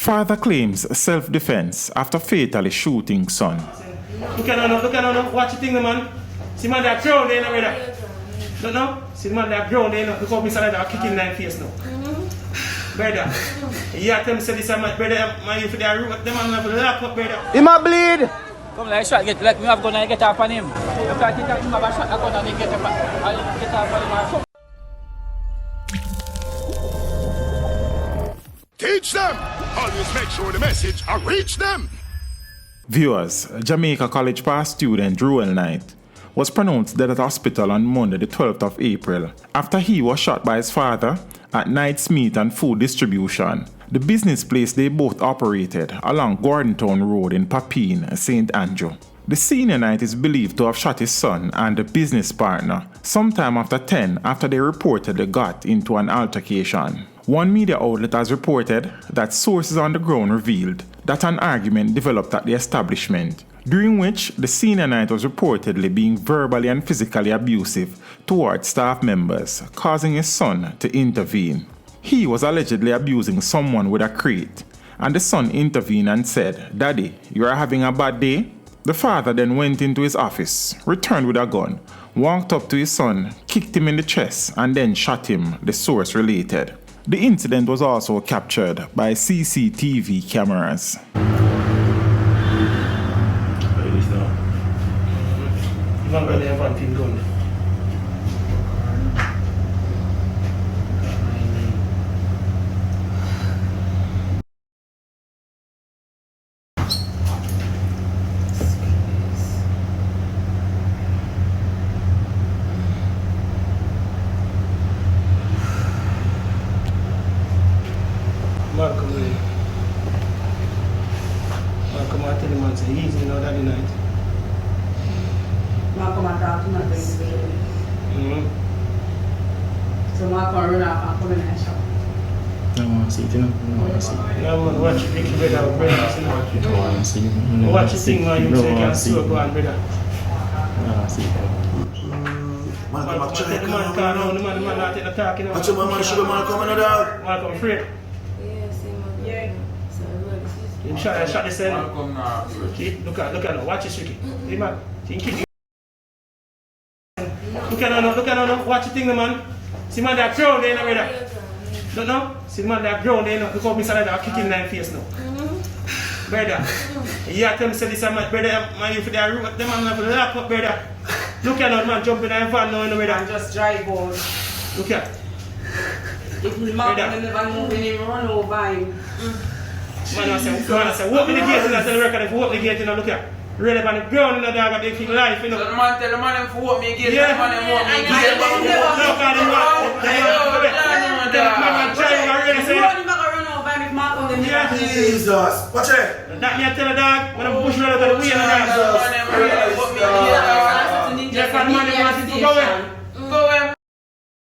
Father claims self-defense after fatally shooting son. Look at watch the thing, man. See man that ground there, brother. Don't know? See man that ground there, look how Mr. That kicking 9 face now. Brother, you have to say this, brother, man, if they are root, them man have to lock up, brother. He might bleed. Come like shot, get like me have gun and get up on him. If I think him have a shot, I gun and get up on him. Teach them! Always make sure the message I reach them! Viewers, Jamaica College Pass student Ruel Knight was pronounced dead at hospital on Monday the 12th of April after he was shot by his father at Knight's Meat and Food Distribution, the business place they both operated along Gordontown Road in Papine, St. Andrew. The senior Knight is believed to have shot his son and a business partner sometime after 10 after they reportedly got into an altercation. One media outlet has reported that sources on the ground revealed that an argument developed at the establishment, during which the senior Knight was reportedly being verbally and physically abusive towards staff members, causing his son to intervene. He was allegedly abusing someone with a crate, and the son intervened and said, "Daddy, you are having a bad day?" The father then went into his office, returned with a gun, walked up to his son, kicked him in the chest, and then shot him, the source related. The incident was also captured by CCTV cameras. Malcolm I tell the man say easy, you know, that night. Malcolm I talk to my baby. So Malcolm run off and come in and shop. No one see it, you know. No one see it. No man, watch it, make brother, No one see it. watch the thing man, you say you can sue go on, brother. No one see it. Malcolm I tell the man calm down, the man not take the talk, you know. What's your man should be Malcolm in the dog? Malcolm afraid. Him shot the cell. Look at now, watch this Ricky. Hey man, look at watch the thing man. See man that ground there, brother. Don't know? See man that ground there, look how Mr. That kicking 9 face now. Brother, you have to say this, brother, man, if they are root, them man have to lock up, brother. Look at that man jumping in the van now, brother. And just drive out. Look at. If Malcolm never move in him, run over him. Man, I say, walk in the gate, and I tell the record, if you walk the gate, you know, look at. Really, man, the ground in the dog, they feel life, you know. So the man tell the man them to walk me again, Yeah. the man them walk me again. No, man, they want. Man, try to really say that. Run back run over him if Malcolm them Yeah. never. Jesus. Watch it. That me I tell the dog, when I'm pushing out of the way, and the dog. Man them really walk me again. Yes, man, man, they want to go away. Go away.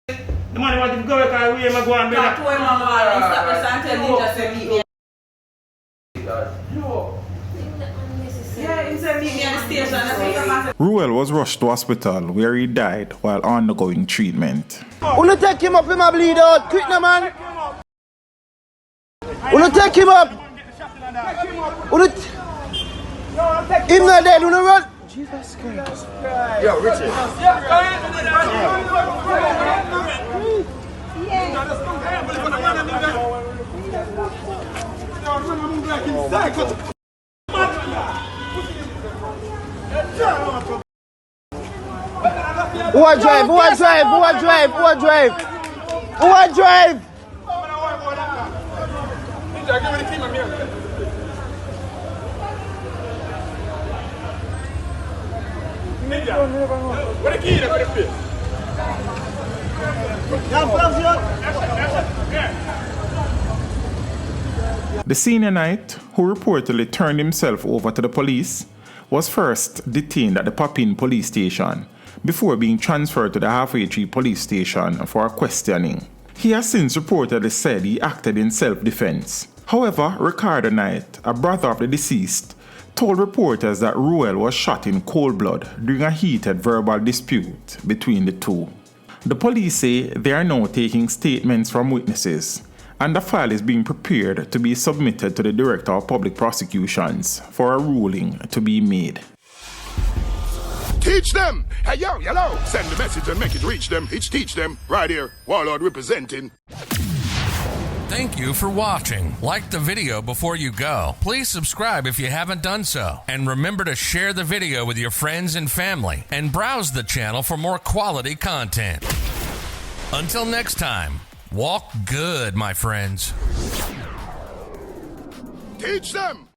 The man want to go away, because we ain't go on, Talk to brother. him and go and stop us and tell Ninja say meet me. Yeah, he said meet me at the station. I think I'm at Ruel was rushed to hospital where he died while undergoing treatment. Wanna take him up, he might bleed out. Quick now, man. Wanna take him up. Him not dead, wanna run. Jesus Christ. Yo, Richard. Who a drive? Who a drive? Who a drive? Who a drive? Who a drive? What a key to the place. The senior Knight, who reportedly turned himself over to the police, was first detained at the Papine police station before being transferred to the Halfway Tree police station for questioning. He has since reportedly said he acted in self-defense. However, Ricardo Knight, a brother of the deceased, told reporters that Ruel was shot in cold blood during a heated verbal dispute between the two. The police say they are now taking statements from witnesses and the file is being prepared to be submitted to the Director of Public Prosecutions for a ruling to be made. Teach them! Hey, yo, yellow! Send the message and make it reach them. It's teach them. Right here, Warlord representing. Thank you for watching. Like the video before you go. Please subscribe if you haven't done so. And remember to share the video with your friends and family. And browse the channel for more quality content. Until next time, walk good, my friends. Teach them!